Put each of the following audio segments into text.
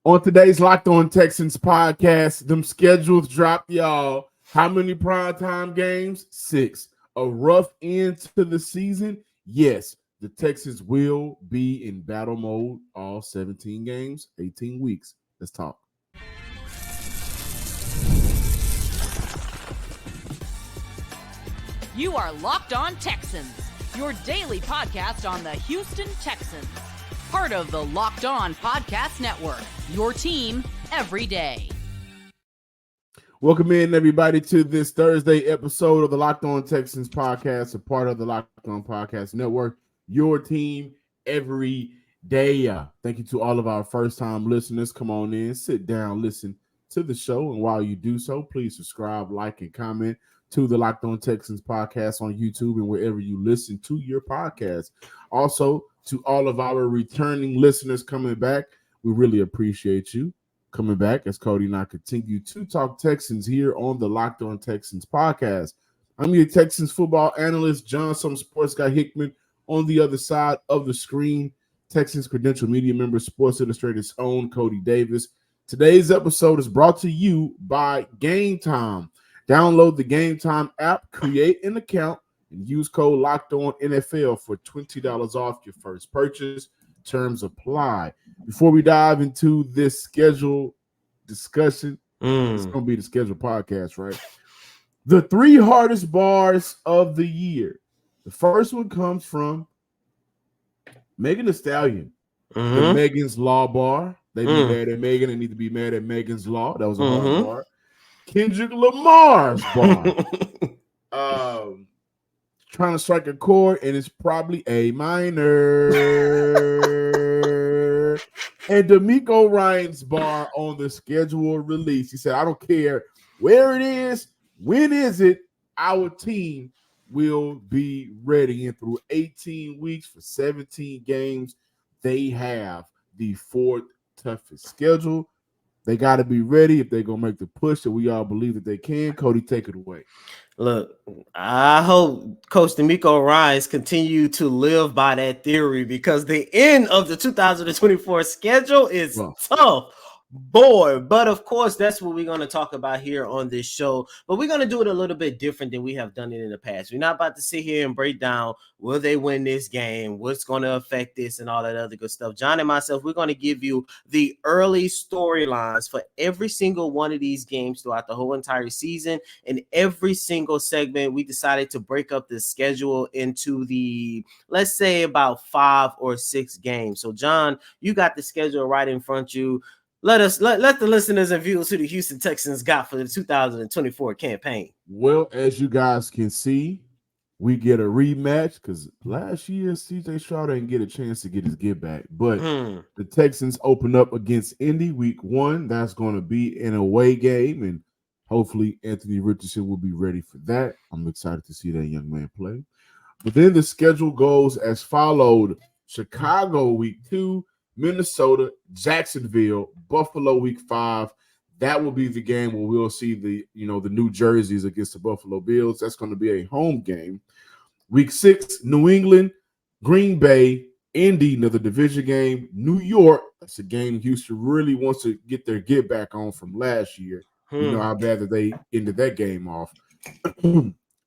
On today's Locked On Texans podcast, them schedules dropped, y'all. How many primetime games? 6. A rough end to the season? Yes, the Texans will be in battle mode all 17 games, 18 weeks. Let's talk. You are Locked On Texans, your daily podcast on the Houston Texans. Part of the Locked On Podcast Network, your team every day. Welcome in, everybody, to this Thursday episode of the Locked On Texans podcast, a part of the Locked On Podcast Network, your team every day. Thank you to all of our first-time listeners. Come on in, sit down, listen to the show, and while you do so, please subscribe, like, and comment to the Locked On Texans podcast on YouTube and wherever you listen to your podcast. Also, to all of our returning listeners coming back, we really appreciate you coming back as Cody and I continue to talk Texans here on the Locked On Texans podcast. I'm your Texans football analyst, John, some sports guy Hickman, on the other side of the screen, Texans credential media member, Sports Illustrated's own Cody Davis. Today's episode is brought to you by Game Time. Download the Game Time app, create an account, and use code LOCKEDONNFL for $20 off your first purchase. Terms apply. Before we dive into this schedule discussion, it's going to be the schedule podcast, right? The 3 hardest bars of the year. The first one comes from Megan Thee Stallion. The Megan's Law bar. They be mad at Megan. They need to be mad at Megan's Law. That was a hard bar. Kendrick Lamar's bar. Trying to strike a chord, and it's probably A minor. And D'Amico Ryan's bar on the schedule release. He said, I don't care where it is, when is it, our team will be ready. And through 18 weeks for 17 games, they have the 4th toughest schedule. They got to be ready if they're going to make the push that we all believe that they can. Cody, take it away. Look, I hope Coach D'Amico Ryans continue to live by that theory because the end of the 2024 schedule is tough. Boy, but of course, that's what we're going to talk about here on this show. But we're going to do it a little bit different than we have done it in the past. We're not about to sit here and break down, will they win this game? What's going to affect this and all that other good stuff. John and myself, we're going to give you the early storylines for every single one of these games throughout the whole entire season. And every single segment, we decided to break up the schedule into the, let's say, about 5 or 6 games. So, John, you got the schedule right in front of you. Let the listeners and viewers who the Houston Texans got for the 2024 campaign. Well, as you guys can see, we get a rematch because last year CJ Stroud didn't get a chance to get his get back. But the Texans open up against Indy week 1. That's going to be an away game, and hopefully Anthony Richardson will be ready for that. I'm excited to see that young man play. But then the schedule goes as followed: Chicago week 2. Minnesota, Jacksonville, Buffalo week 5. That will be the game where we'll see the New Jerseys against the Buffalo Bills. That's going to be a home game. Week 6, New England, Green Bay, Indy, another division game. New York, that's a game Houston really wants to get their get back on from last year. You know how bad that they ended that game off.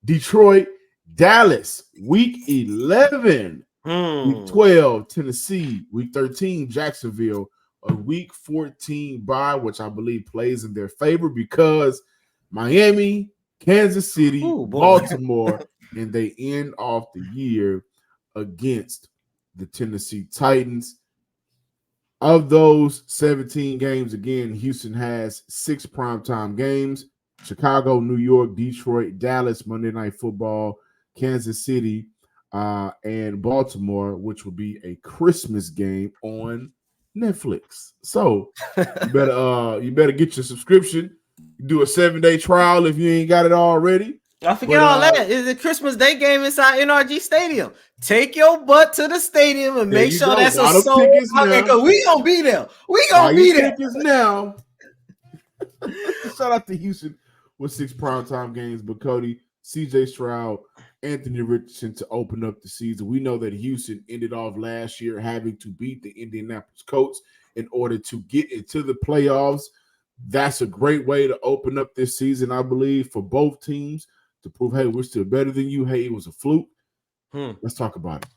Detroit, Dallas, week 11. Week 12, Tennessee. Week 13, Jacksonville. A week 14 bye, which I believe plays in their favor because Miami, Kansas City, Baltimore, and they end off the year against the Tennessee Titans. Of those 17 games, again, Houston has 6 primetime games: Chicago, New York, Detroit, Dallas, Monday Night Football, Kansas City, and Baltimore, which will be a Christmas game on Netflix. So you better get your subscription. Do a 7-day trial if you ain't got it already. I forget all that. It's a Christmas Day game inside NRG Stadium. Take your butt to the stadium and make sure that's a sold out because we gonna be there. We gonna be there now. Shout out to Houston with 6 primetime games, but Cody, CJ Stroud, Anthony Richardson to open up the season. We know that Houston ended off last year having to beat the Indianapolis Colts in order to get into the playoffs. That's a great way to open up this season, I believe, for both teams to prove, hey, we're still better than you. Hey, it was a fluke. Let's talk about it.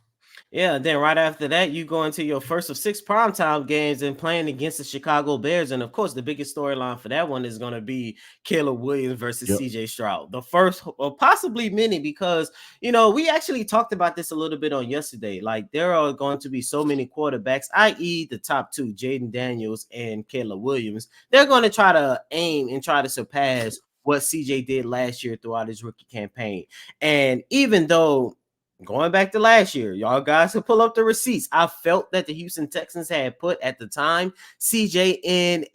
Yeah, then right after that, you go into your first of 6 primetime games and playing against the Chicago Bears. And of course, the biggest storyline for that one is going to be Caleb Williams versus CJ Stroud. The first or possibly many, because, we actually talked about this a little bit on yesterday. Like, there are going to be so many quarterbacks, i.e. the top 2, Jaden Daniels and Caleb Williams. They're going to try to aim and try to surpass what CJ did last year throughout his rookie campaign. And even though going back to last year, y'all guys can pull up the receipts. I felt that the Houston Texans had put at the time CJ in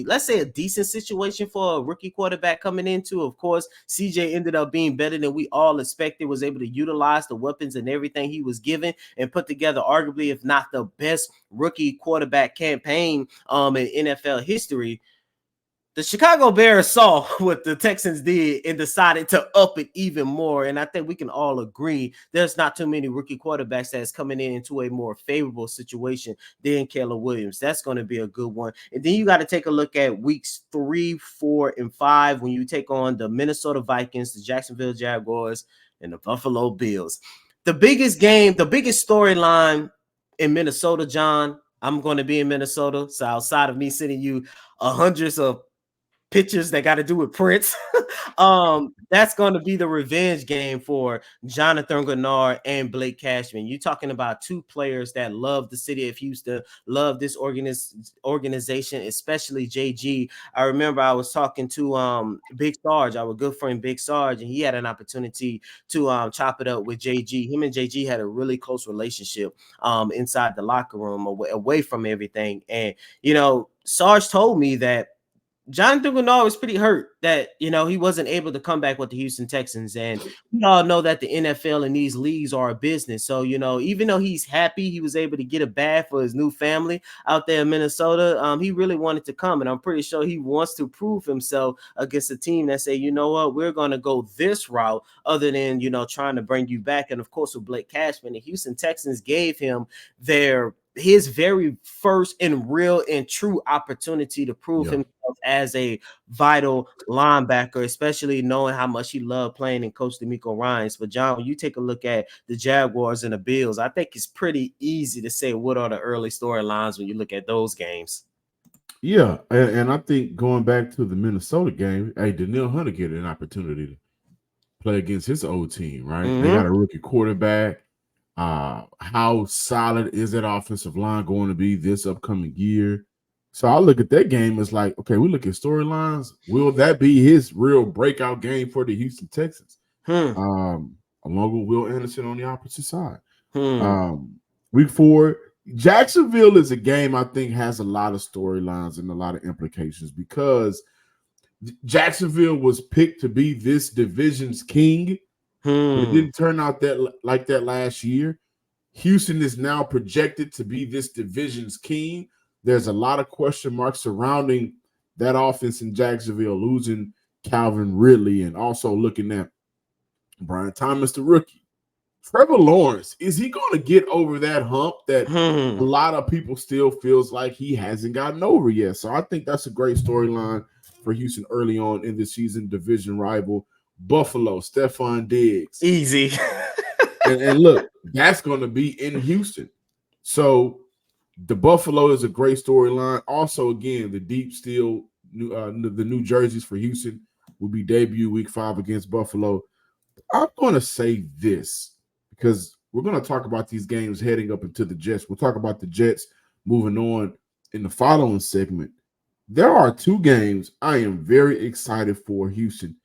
let's say a decent situation for a rookie quarterback coming into. Of course, CJ ended up being better than we all expected, was able to utilize the weapons and everything he was given and put together arguably, if not the best rookie quarterback campaign in NFL history. The Chicago Bears saw what the Texans did and decided to up it even more. And I think we can all agree there's not too many rookie quarterbacks that's coming into a more favorable situation than Caleb Williams. That's going to be a good one. And then you got to take a look at weeks 3, 4, and 5 when you take on the Minnesota Vikings, the Jacksonville Jaguars, and the Buffalo Bills. The biggest game, the biggest storyline in Minnesota, John, I'm going to be in Minnesota. So outside of me sending you hundreds of pictures that got to do with Prince, that's going to be the revenge game for Jonathan Grenard and Blake Cashman. You're talking about 2 players that love the city of Houston, love this organization, especially JG. I remember I was talking to Big Sarge, our good friend Big Sarge, and he had an opportunity to chop it up with JG. Him and JG had a really close relationship inside the locker room, away from everything. And Sarge told me that Jonathan Grenard was pretty hurt that, he wasn't able to come back with the Houston Texans. And we all know that the NFL and these leagues are a business. So, even though he's happy he was able to get a bag for his new family out there in Minnesota, he really wanted to come. And I'm pretty sure he wants to prove himself against a team that say, you know what, we're going to go this route other than, trying to bring you back. And of course, with Blake Cashman, the Houston Texans gave him his very first and real and true opportunity to prove himself as a vital linebacker, especially knowing how much he loved playing in Coach D'Amico Ryans. But John, when you take a look at the Jaguars and the Bills, I think it's pretty easy to say what are the early storylines when you look at those games. Yeah, and I think going back to the Minnesota game, hey, Danielle Hunter get an opportunity to play against his old team, right? They got a rookie quarterback. How solid is that offensive line going to be this upcoming year? So I look at that game as like, okay, we look at storylines. Will that be his real breakout game for the Houston Texans? Along with Will Anderson on the opposite side. Week 4, Jacksonville is a game I think has a lot of storylines and a lot of implications because Jacksonville was picked to be this division's king. But it didn't turn out like that last year. Houston is now projected to be this division's king. There's a lot of question marks surrounding that offense in Jacksonville, losing Calvin Ridley and also looking at Brian Thomas, the rookie. Trevor Lawrence, is he going to get over that hump that a lot of people still feels like he hasn't gotten over yet? So I think that's a great storyline for Houston early on in the season. Division rival Buffalo, Stephon Diggs. Easy. and look, that's going to be in Houston. So the Buffalo is a great storyline. Also, again, the deep steel, the new jerseys for Houston will be debut week 5 against Buffalo. I'm going to say this because we're going to talk about these games heading up into the Jets. We'll talk about the Jets moving on in the following segment. There are 2 games I am very excited for Houston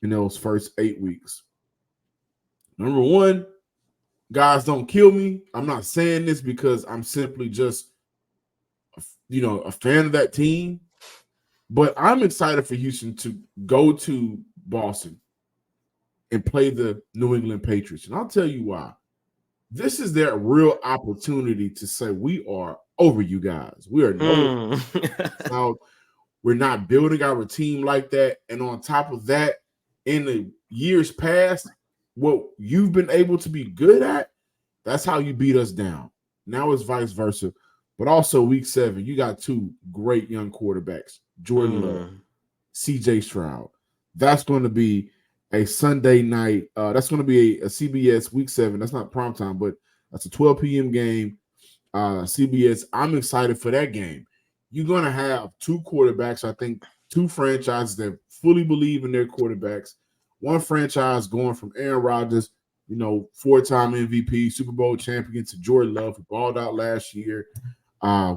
in those first 8 weeks. Number 1, guys, don't kill me. I'm not saying this because I'm simply just, a fan of that team. But I'm excited for Houston to go to Boston and play the New England Patriots. And I'll tell you why. This is their real opportunity to say we are over you guys. We are no South. We're not building our team like that. And on top of that, in the years past, what you've been able to be good at, that's how you beat us down. Now it's vice versa. But also week 7, you got 2 great young quarterbacks, Jordan Love, CJ Stroud. That's going to be a Sunday night. That's going to be a CBS week 7. That's not primetime, but that's a 12 p.m. game. CBS. I'm excited for that game. You're going to have 2 quarterbacks, I think 2 franchises that fully believe in their quarterbacks. One franchise going from Aaron Rodgers, 4-time MVP, Super Bowl champion, to Jordan Love, who balled out last year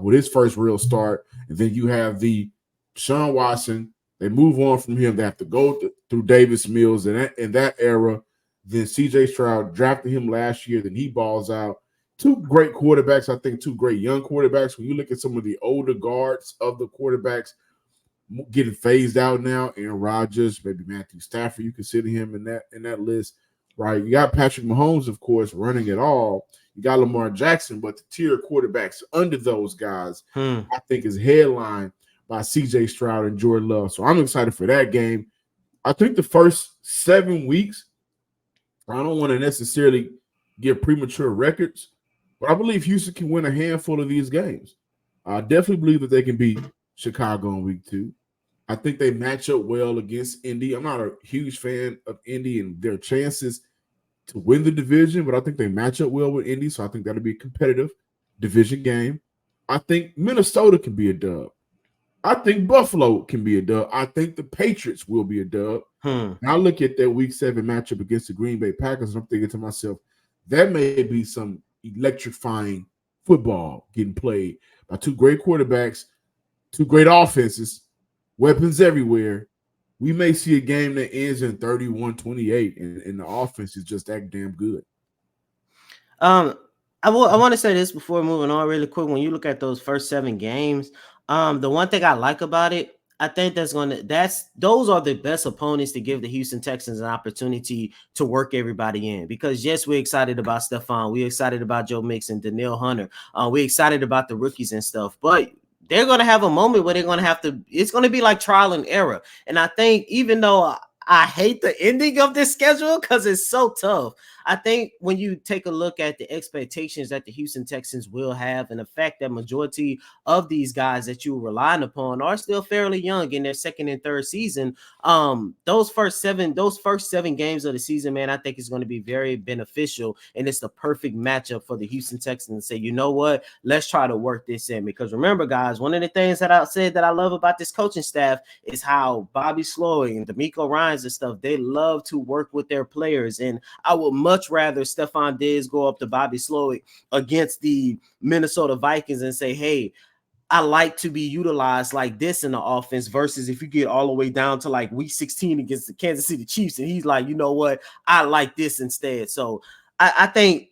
with his first real start. And then you have the Sean Watson. They move on from him. They have to go through Davis Mills in that era. Then CJ Stroud drafted him last year. Then he balls out. 2 great quarterbacks, I think 2 great young quarterbacks. When you look at some of the older guards of the quarterbacks getting phased out now, Aaron Rodgers, maybe Matthew Stafford, you consider him in that list, right? You got Patrick Mahomes, of course, running it all. You got Lamar Jackson, but the tier quarterbacks under those guys, I think, is headlined by CJ Stroud and Jordan Love. So I'm excited for that game. I think the first 7 weeks, I don't want to necessarily give premature records, but I believe Houston can win a handful of these games. I definitely believe that they can beat Chicago in week 2. I think they match up well against Indy. I'm not a huge fan of Indy and their chances to win the division, but I think they match up well with Indy, so I think that'll be a competitive division game. I think Minnesota can be a dub. I think Buffalo can be a dub. I think the Patriots will be a dub. And I look at that week 7 matchup against the Green Bay Packers, and I'm thinking to myself, that may be some electrifying football getting played by 2 great quarterbacks, 2 great offenses, weapons everywhere. We may see a game that ends in 31-28, and the offense is just that damn good. I want to say this before moving on really quick. When you look at those first 7 games, the one thing I like about it, I think those are the best opponents to give the Houston Texans an opportunity to work everybody in. Because yes, we're excited about Stephon, we're excited about Joe Mixon, Danielle Hunter, we're excited about the rookies and stuff, but they're going to have a moment where they're going to have to, it's going to be like trial and error. And I think even though I hate the ending of this schedule because it's so tough, I think when you take a look at the expectations that the Houston Texans will have, and the fact that majority of these guys that you're relying upon are still fairly young in their second and third season, those first seven games of the season, man, I think is going to be very beneficial, and it's the perfect matchup for the Houston Texans to say, you know what, let's try to work this in. Because remember, guys, one of the things that I said that I love about this coaching staff is how Bobby Sloy and DeMeco Ryans and stuff, they love to work with their players, and I would much rather Stephon Diggs go up to Bobby Sloy against the Minnesota Vikings and say, hey, I like to be utilized like this in the offense, versus if you get all the way down to like week 16 against the Kansas City Chiefs and he's like, you know what, I like this instead. So I think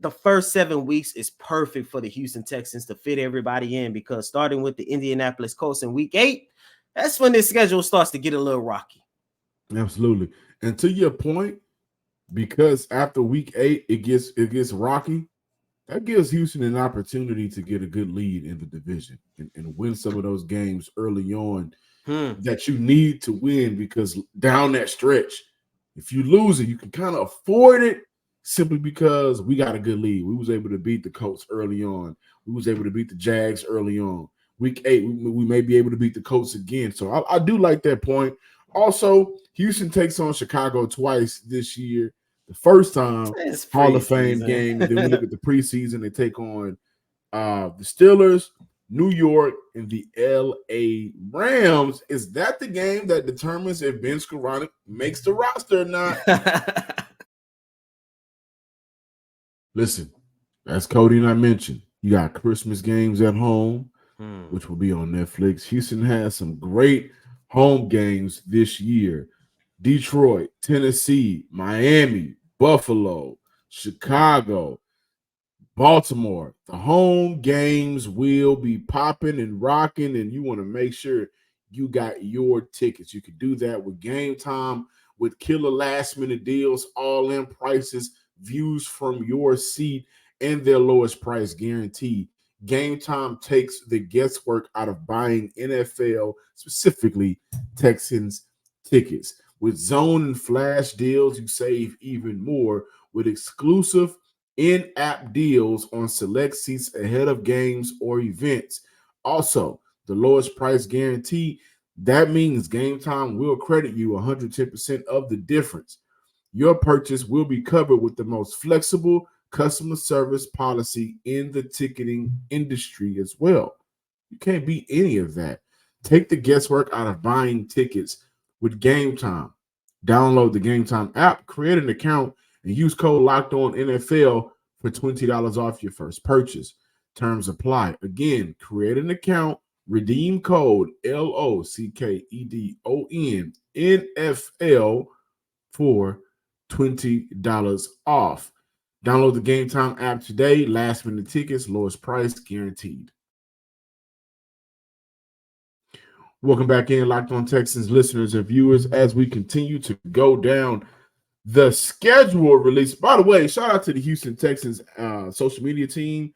the first 7 weeks is perfect for the Houston Texans to fit everybody in, because starting with the Indianapolis Colts in week 8, that's when this schedule starts to get a little rocky. Absolutely. And to your point, because after week 8 it gets rocky, that gives Houston an opportunity to get a good lead in the division and win some of those games early on that you need to win, because down that stretch, if you lose it, you can kind of afford it simply because we got a good lead. We was able to beat the Colts early on. We was able to beat the Jags early on. Week 8, we may be able to beat the Colts again. So I do like that point. Also, Houston takes on Chicago twice this year. The first time, Hall of Fame game, and then we look at the preseason, they take on the Steelers, New York, and the LA Rams. Is that the game that determines if Ben Skoranek makes the roster or not? Listen, as Cody and I mentioned, you got Christmas games at home, which will be on Netflix. Houston has some great home games this year. Detroit, Tennessee, Miami, Buffalo, Chicago, Baltimore. The home games will be popping and rocking, and you want to make sure you got your tickets. You can do that with Game Time, with killer last-minute deals, all-in prices, views from your seat, and their lowest price guarantee. Game Time takes the guesswork out of buying NFL, specifically Texans tickets. With zone and flash deals, you save even more with exclusive in-app deals on select seats ahead of games or events. Also, the lowest price guarantee. That means Game Time will credit you 110% of the difference. Your purchase will be covered with the most flexible customer service policy in the ticketing industry as well. You can't beat any of that. Take the guesswork out of buying tickets with Game Time. Download the Game Time app, create an account, and use code Locked On NFL for $20 off your first purchase. Terms apply. Again, create an account, redeem code LOCKEDON NFL for $20 off. Download the Game Time app today. Last minute tickets, lowest price guaranteed. Welcome back in, Locked On Texans listeners and viewers, as we continue to go down the schedule release. By the way, shout out to the Houston Texans social media team.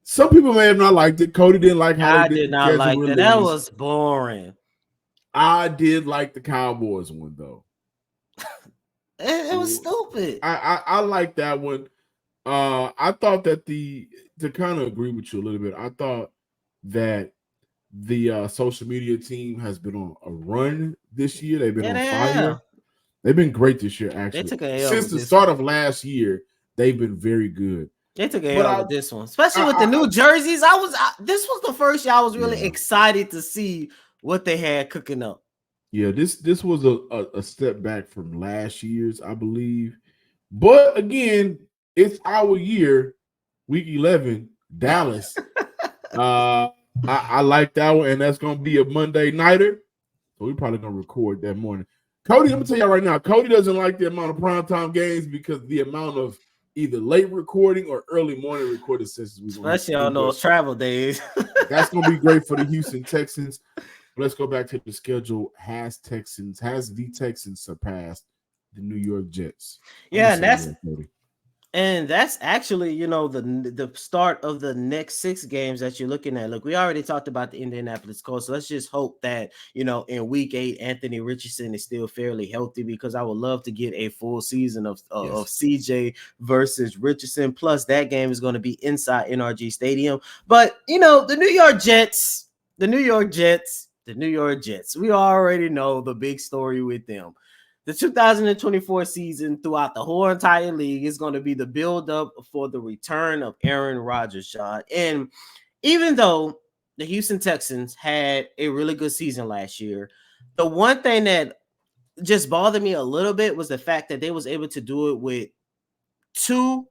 Some people may have not liked it. Cody didn't like how they did the schedule like release. That was boring. I did like the Cowboys one though. It was stupid. I like that one. I thought that to kind of agree with you a little bit, I thought that the social media team has been on a run this year. They've been on fire. They've been great this year, actually. They took a L since the start of last year. They've been very good. They took a L with this one, especially with the new jerseys. This was the first year I was really excited to see what they had cooking up. Yeah, this was a step back from last year's, I believe. But again, it's our year, week 11, Dallas. I like that one, and that's going to be a Monday nighter. So we're probably going to record that morning. Cody, let me tell you right now, Cody doesn't like the amount of primetime games because the amount of either late recording or early morning recording sessions. Especially on those travel days. That's going to be great for the Houston Texans. Let's go back to the schedule. Has the Texans surpassed the New York Jets? Yeah, and that's actually, the start of the next 6 games that you're looking at. Look, we already talked about the Indianapolis Colts. So let's just hope that, in week 8, Anthony Richardson is still fairly healthy, because I would love to get a full season of CJ versus Richardson. Plus, that game is going to be inside NRG Stadium. But, the New York Jets, we already know the big story with them. The 2024 season throughout the whole entire league is going to be the build-up for the return of Aaron Rodgers, Sean. And even though the Houston Texans had a really good season last year, the one thing that just bothered me a little bit was the fact that they was able to do it with 2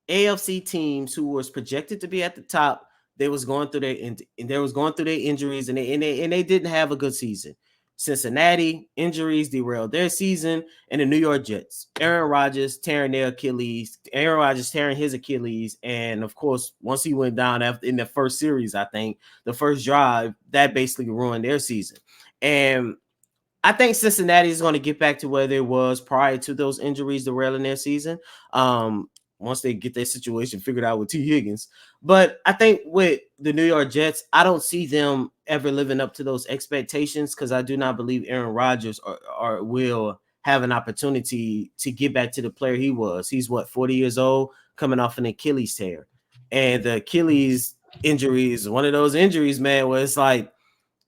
AFC teams who was projected to be at the top. They was going through their injuries, and they didn't have a good season. Cincinnati injuries derailed their season, and the New York Jets, Aaron Rodgers tearing his Achilles, and of course, once he went down in the first series, I think the first drive, that basically ruined their season. And I think Cincinnati is going to get back to where they was prior to those injuries derailing their season. Once they get their situation figured out with T. Higgins. But I think with the New York Jets, I don't see them ever living up to those expectations, because I do not believe Aaron Rodgers will have an opportunity to get back to the player he was. He's 40 years old, coming off an Achilles tear. And the Achilles injury is one of those injuries, man, where it's like,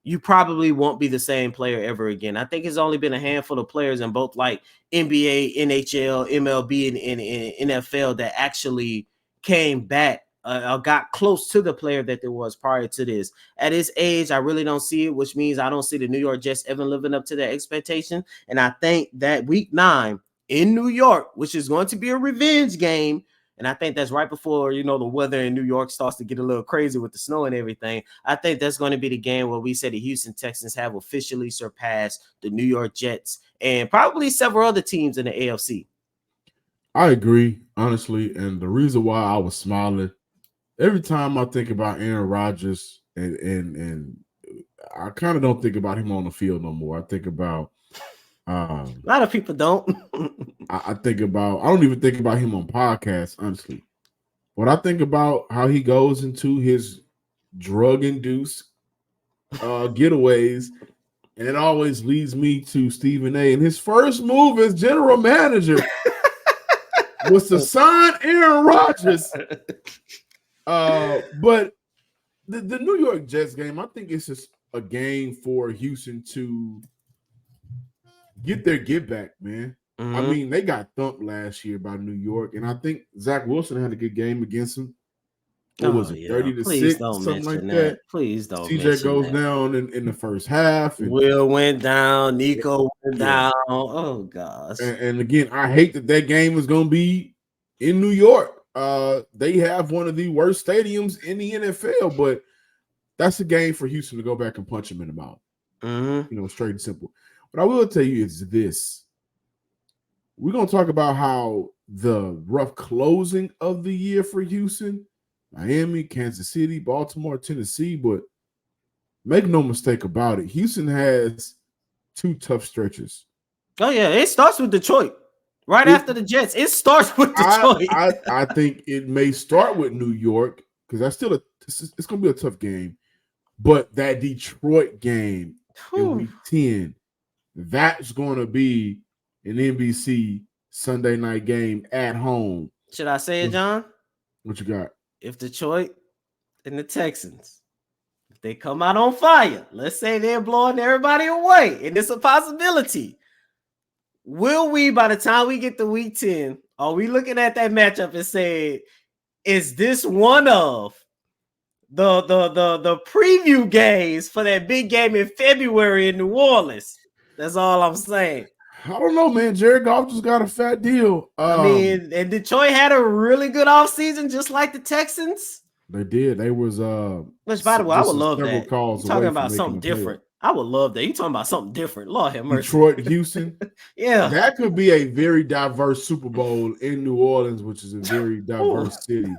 you probably won't be the same player ever again. I think it's only been a handful of players in both like NBA, NHL, MLB, and NFL that actually came back got close to the player that there was prior to this. At his age, I really don't see it, which means I don't see the New York Jets ever living up to their expectation. And I think that week 9 in New York, which is going to be a revenge game, and I think that's right before, the weather in New York starts to get a little crazy with the snow and everything. I think that's going to be the game where we say the Houston Texans have officially surpassed the New York Jets and probably several other teams in the AFC. I agree, honestly. And the reason why I was smiling, every time I think about Aaron Rodgers, and I kind of don't think about him on the field no more. I think about a lot of people don't. I don't even think about him on podcasts, honestly. But I think about how he goes into his drug-induced getaways, and it always leads me to Stephen A. And his first move as general manager was to sign Aaron Rodgers. But the New York Jets game, I think it's just a game for Houston to get their get back, man. Mm-hmm. I mean, they got thumped last year by New York, and I think Zach Wilson had a good game against them. What was it, 30-6, something like that? Please don't. CJ goes down in the first half. And Will went down. Nico went down. Oh, gosh. And again, I hate that game is going to be in New York. They have one of the worst stadiums in the NFL, but that's a game for Houston to go back and punch them in the mouth. Mm-hmm. Straight and simple. What I will tell you is this. We're going to talk about how the rough closing of the year for Houston, Miami, Kansas City, Baltimore, Tennessee, but make no mistake about it, Houston has 2 tough stretches. Oh, yeah. It starts with Detroit. After the Jets. It starts with Detroit. I think it may start with New York because that's still it's going to be a tough game. But that Detroit game in week 10, that's going to be an NBC Sunday night game at home. Should I say it, John? What you got? If Detroit and the Texans, if they come out on fire, let's say they're blowing everybody away, and it's a possibility. Will we, by the time we get to week 10, are we looking at that matchup and say, is this one of the preview games for that big game in February in New Orleans? That's all I'm saying. I don't know, man. Jared Goff just got a fat deal. And Detroit had a really good offseason, just like the Texans. They did. They was which, by the way, I would love that. You're talking about something different. I would love that. You talking about something different. Lord have mercy. Detroit, Houston. Yeah. That could be a very diverse Super Bowl in New Orleans, which is a very diverse city.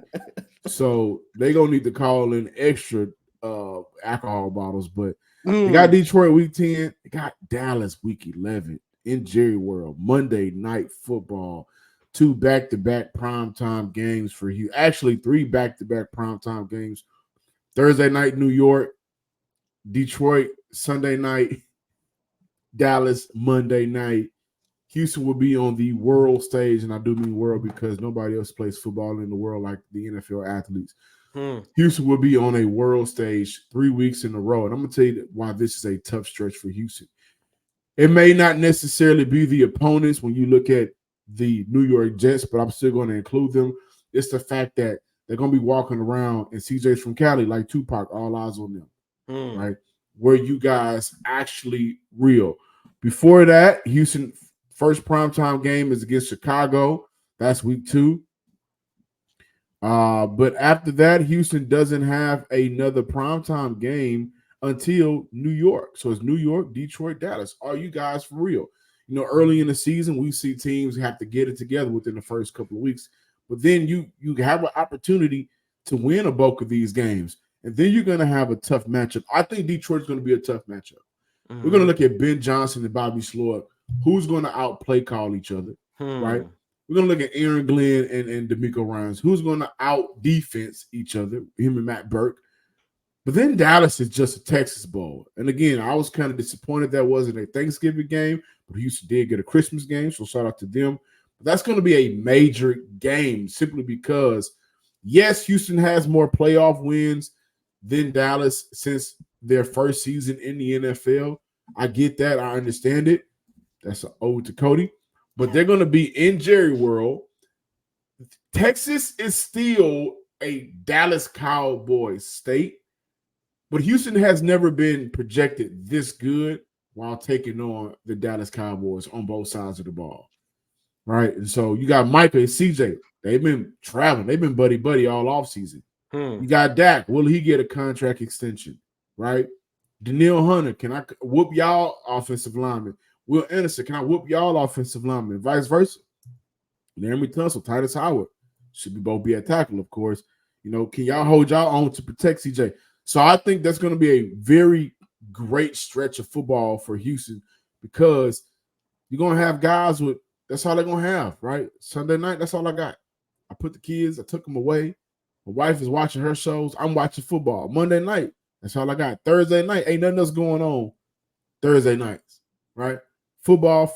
So they're going to need to call in extra alcohol bottles. But they got Detroit week 10. They got Dallas week 11 in Jerry World. Monday Night Football. 2 back-to-back primetime games for you. Actually, 3 back-to-back primetime games. Thursday night, New York. Detroit, Sunday night. Dallas, Monday night. Houston will be on the world stage, and I do mean world because nobody else plays football in the world like the NFL athletes. Houston will be on a world stage 3 weeks in a row, and I'm going to tell you why this is a tough stretch for Houston. It may not necessarily be the opponents when you look at the New York Jets, but I'm still going to include them. It's the fact that they're going to be walking around, and CJ's from Cali, like Tupac, all eyes on them, right? Where you guys actually real. Before that, Houston first primetime game is against Chicago. That's week 2. But after that, Houston doesn't have another primetime game until New York. So it's New York, Detroit, Dallas. Are you guys for real? Early in the season, we see teams have to get it together within the first couple of weeks. But then you have an opportunity to win a bulk of these games. And then you're going to have a tough matchup. I think Detroit's going to be a tough matchup. We're going to look at Ben Johnson and Bobby Sloyd. Who's going to outplay call each other, right? We're going to look at Aaron Glenn and DeMeco Ryans. Who's going to out-defense each other, him and Matt Burke. But then Dallas is just a Texas Bowl. And again, I was kind of disappointed that wasn't a Thanksgiving game, but Houston did get a Christmas game, so shout out to them. But that's going to be a major game simply because, yes, Houston has more playoff wins than Dallas since their first season in the NFL. I get that. I understand it. That's an ode to Cody. But they're going to be in Jerry World. Texas is still a Dallas Cowboys state, but Houston has never been projected this good while taking on the Dallas Cowboys on both sides of the ball, right? And so you got Micah and CJ. They've been traveling. They've been buddy-buddy all offseason. You got Dak. Will he get a contract extension, right? Danielle Hunter, can I whoop y'all offensive linemen? Will Anderson, can I whoop y'all offensive linemen? Vice versa. Laramie Tunsil, Titus Howard should be both be at tackle, of course. Can y'all hold y'all own to protect CJ? So I think that's going to be a very great stretch of football for Houston because you're going to have guys with – that's all they're going to have, right? Sunday night, that's all I got. I put the kids, I took them away. My wife is watching her shows. I'm watching football. Monday night, that's all I got. Thursday night, ain't nothing else going on Thursday nights, right? Football,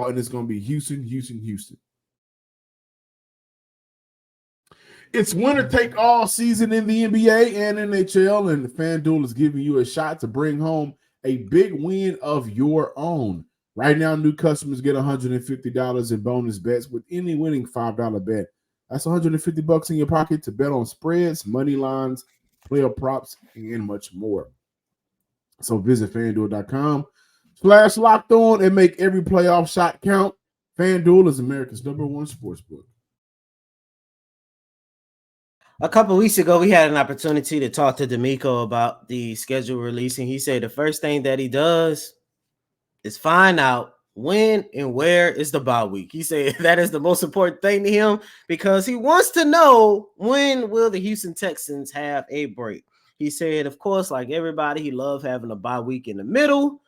and it's going to be Houston. It's winner take all season in the NBA and NHL, and FanDuel is giving you a shot to bring home a big win of your own. Right now, new customers get $150 in bonus bets with any winning $5 bet. That's $150 in your pocket to bet on spreads, money lines, player props, and much more. So visit FanDuel.com/locked on and make every playoff shot count. FanDuel is America's #1 sportsbook. A couple weeks ago, we had an opportunity to talk to D'Amico about the schedule releasing. He said the first thing that he does is find out when and where is the bye week. He said that is the most important thing to him because he wants to know when will the Houston Texans have a break. He said, of course, like everybody, he loved having a bye week in the middle.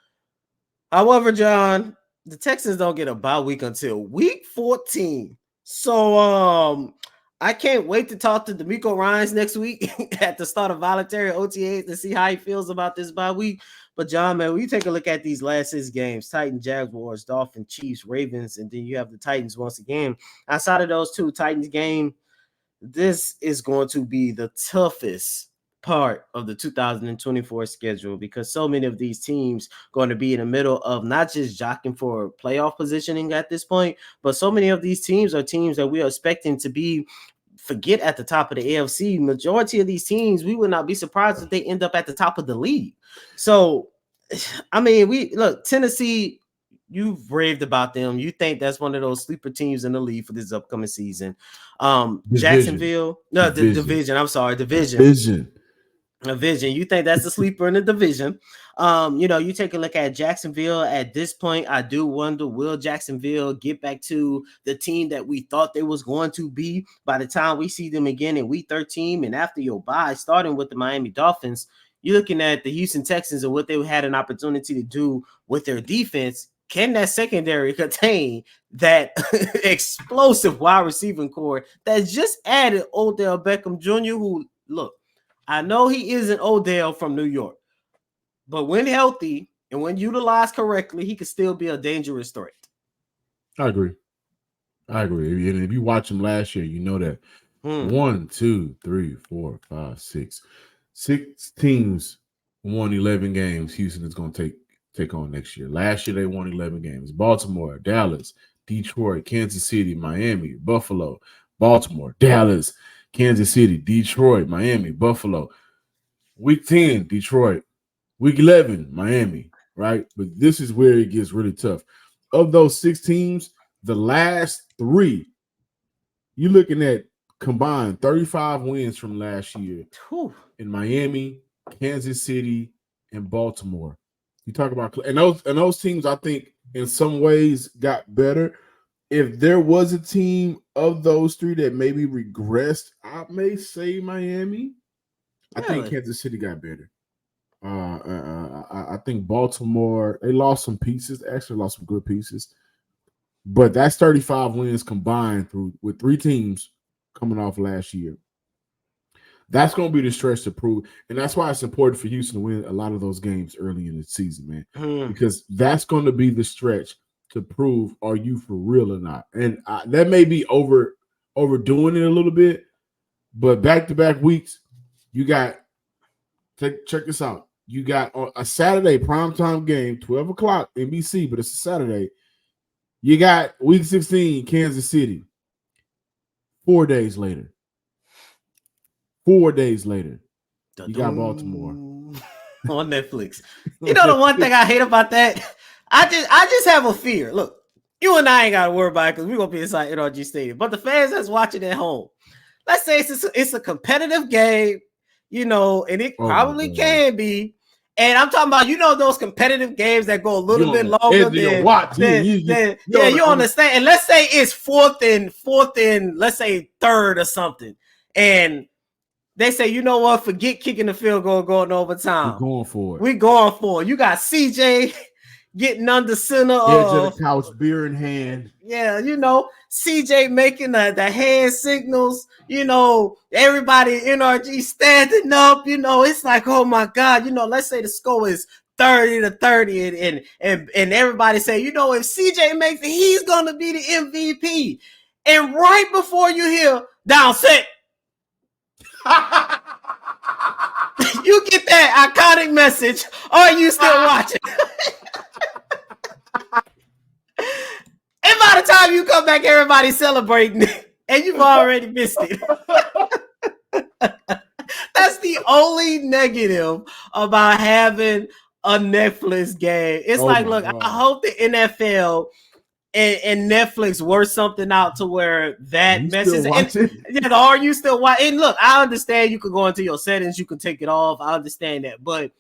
However, John, the Texans don't get a bye week until week 14. So I can't wait to talk to D'Amico Ryans next week at the start of voluntary OTAs to see how he feels about this bye week. But John, man, when you take a look at these last 6 games, Titans, Jaguars, Dolphins, Chiefs, Ravens, and then you have the Titans once again. Outside of those 2 Titans game, this is going to be the toughest part of the 2024 schedule because so many of these teams going to be in the middle of not just jockeying for playoff positioning at this point, but so many of these teams are teams that we are expecting to be forget at the top of the AFC. Majority of these teams, we would not be surprised if they end up at the top of the league. So, I mean, we look, Tennessee, you've raved about them. You think that's one of those sleeper teams in the league for this upcoming season. Jacksonville, no, the division. I'm sorry, division. A vision. You think that's the sleeper in the division. You take a look at Jacksonville at this point. I do wonder, will Jacksonville get back to the team that we thought they was going to be by the time we see them again in week 13 and after your bye, starting with the Miami Dolphins? You're looking at the Houston Texans and what they had an opportunity to do with their defense. Can that secondary contain that explosive wide receiving core that just added Odell Beckham Jr., who, look, I know he isn't Odell from New York, but when healthy and when utilized correctly, he could still be a dangerous threat. I agree. And if you watch him last year, you know that 1, 2, 3, 4, 5, 6 teams won 11 games. Houston is going to take on next year. Last year they won 11 games. Baltimore, Dallas, Detroit, Kansas City, Miami, Buffalo, Baltimore, Dallas, Kansas City, Detroit, Miami, Buffalo. Week 10, Detroit. Week 11, Miami, right? But this is where it gets really tough. Of those 6 teams, the last 3, you're looking at combined 35 wins from last year in Miami, Kansas City, and Baltimore. You talk about and those teams, I think, in some ways got better. If there was a team of those 3 that maybe regressed, I may say Miami. Really? I think Kansas City got better. I think Baltimore, they lost some pieces. They actually lost some good pieces. But that's 35 wins combined with 3 teams coming off last year. That's going to be the stretch to prove. And that's why it's important for Houston to win a lot of those games early in the season, man. Because that's going to be the stretch to prove, are you for real or not? And that may be overdoing it a little bit, but back-to-back weeks, you got check this out. You got a Saturday primetime game, 12 o'clock NBC, but it's a Saturday. You got week 16, Kansas City. 4 days later. 4 days later, you got Baltimore on Netflix. You know the one thing I hate about that? I just have a fear. Look, you and I ain't got to worry about it because we're going to be inside NRG Stadium. But the fans that's watching at home, let's say it's a competitive game, and it probably can be. And I'm talking about, those competitive games that go a little bit longer than you understand. And let's say it's fourth and let's say third or something. And they say, you know what? Forget kicking the field goal, going overtime. We're going for it. You got CJ getting under center. Edge of the couch, beer in hand. Yeah, CJ making the hand signals. Everybody in NRG standing up. It's like, oh my God. Let's say the score is 30-30, and everybody say, if CJ makes it, he's gonna be the MVP. And right before you hear down set, You get that iconic message. Are you still watching? And by the time you come back, everybody's celebrating it, and you've already missed it. That's the only negative about having a Netflix game. It's like, look, God. I hope the NFL and Netflix work something out to where that message. Are you still watching? And look, I understand you can go into your settings, you can take it off. I understand that, but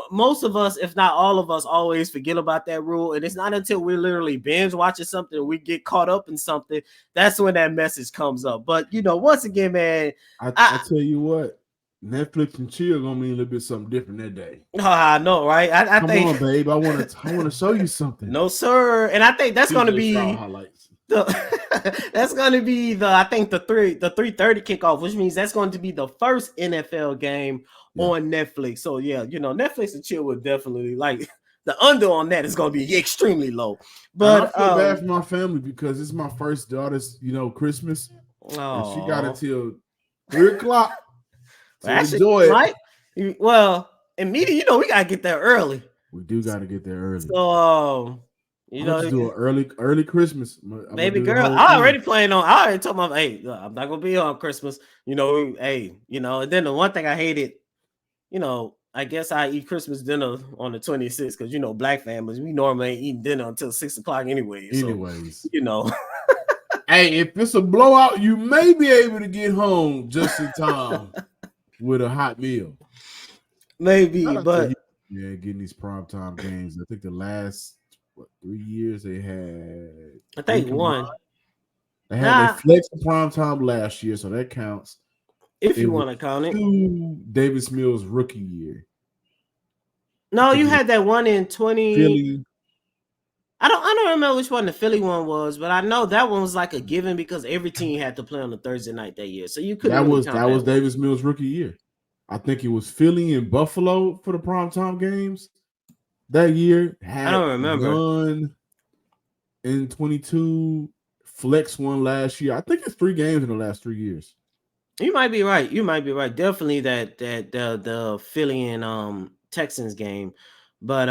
most of us, if not all of us, always forget about that rule. And it's not until we're literally binge watching something and we get caught up in something, that's when that message comes up. But once again, man, I tell you what, Netflix and chill gonna mean a little bit something different that day. Oh, I know, right? I Come think, on, babe. I want to show you something. No, sir. And I think that's gonna be that's gonna be the 3:30 kickoff, which means that's going to be the first NFL game on Netflix. So Netflix and chill would definitely like the under on that is going to be extremely low. But I feel bad for my family because it's my first daughter's Christmas, and she got it till 3:00 to enjoy it. Well, immediately, we gotta get there early. We do gotta get there early. So let's do an early Christmas. Baby girl, I already told my, hey, I'm not gonna be on Christmas. And then the one thing I hated, I guess I eat Christmas dinner on the 26th because black families, we normally ain't eating dinner until 6:00 anyway. Anyways, hey, if it's a blowout, you may be able to get home just in time with a hot meal. Maybe, but getting these primetime games. I think the last 3 years they had. I think one. They flexed the primetime last year, so that counts. If you want to count it. Davis Mills rookie year. No, you had that one in 20. Philly. I don't remember which one the Philly one was, but I know that one was like a given because every team had to play on a Thursday night that year. So you couldn't. That was Davis Mills rookie year. I think it was Philly and Buffalo for the primetime games that year. I don't remember. One in 22, flex one last year. I think it's 3 games in the last 3 years. You might be right. Definitely that the Philly and Texans game. But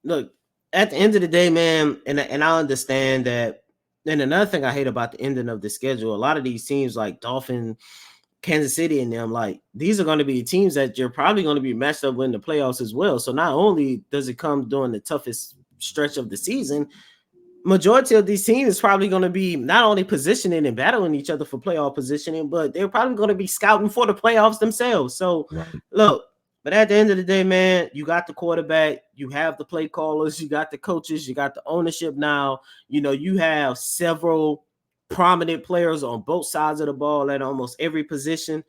look, at the end of the day, man, and I understand that. And another thing I hate about the ending of the schedule, a lot of these teams like Dolphins, Kansas City, and them, like these are going to be teams that you're probably going to be matched up with in the playoffs as well. So not only does it come during the toughest stretch of the season, majority of these teams is probably going to be not only positioning and battling each other for playoff positioning, but they're probably going to be scouting for the playoffs themselves. So look, but at the end of the day, man, you got the quarterback, you have the play callers, you got the coaches, you got the ownership now. You have several prominent players on both sides of the ball at almost every position.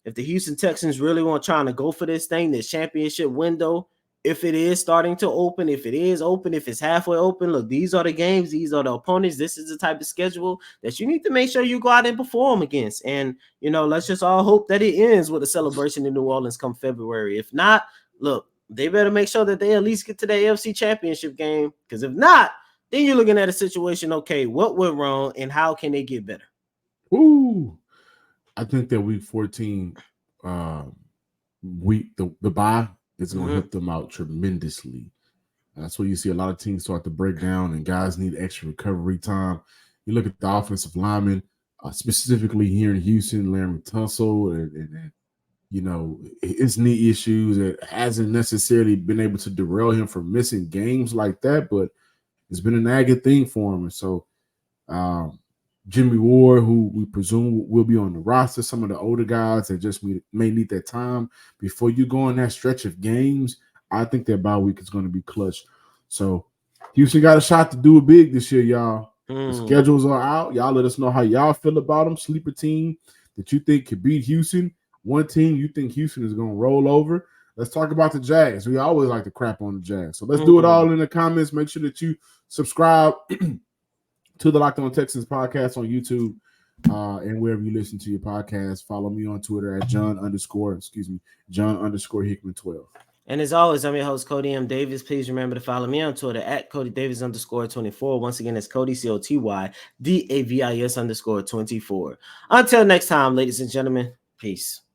If the Houston Texans really want trying to go for this thing, this championship window, if it is starting to open, if it is open, if it's halfway open, look, these are the games, these are the opponents. This is the type of schedule that you need to make sure you go out and perform against. And, let's just all hope that it ends with a celebration in New Orleans come February. If not, look, they better make sure that they at least get to the AFC Championship game. Because if not, then you're looking at a situation, okay, what went wrong and how can they get better? Ooh, I think that week 14, the bye is going to help them out tremendously. That's where you see a lot of teams start to break down and guys need extra recovery time. You look at the offensive linemen, specifically here in Houston, Larry Tunsil, and his knee issues. It hasn't necessarily been able to derail him from missing games like that, but it's been a nagging thing for him. And so Jimmy Ward, who we presume will be on the roster, some of the older guys that just may need that time before you go on that stretch of games, I think that bye week is going to be clutch. So Houston got a shot to do it big this year, y'all. The schedules are out. Y'all let us know how y'all feel about them. Sleeper team that you think could beat Houston. One team you think Houston is going to roll over. Let's talk about the Jags. We always like to crap on the Jags. So let's do it all in the comments. Make sure that you subscribe to the Locked On Texans podcast on YouTube and wherever you listen to your podcast. Follow me on Twitter at John_Hickman12. And as always, I'm your host, Cody M. Davis. Please remember to follow me on Twitter at Cody Davis _24. Once again, it's Cody, COTY DAVIS _24. Until next time, ladies and gentlemen, Peace.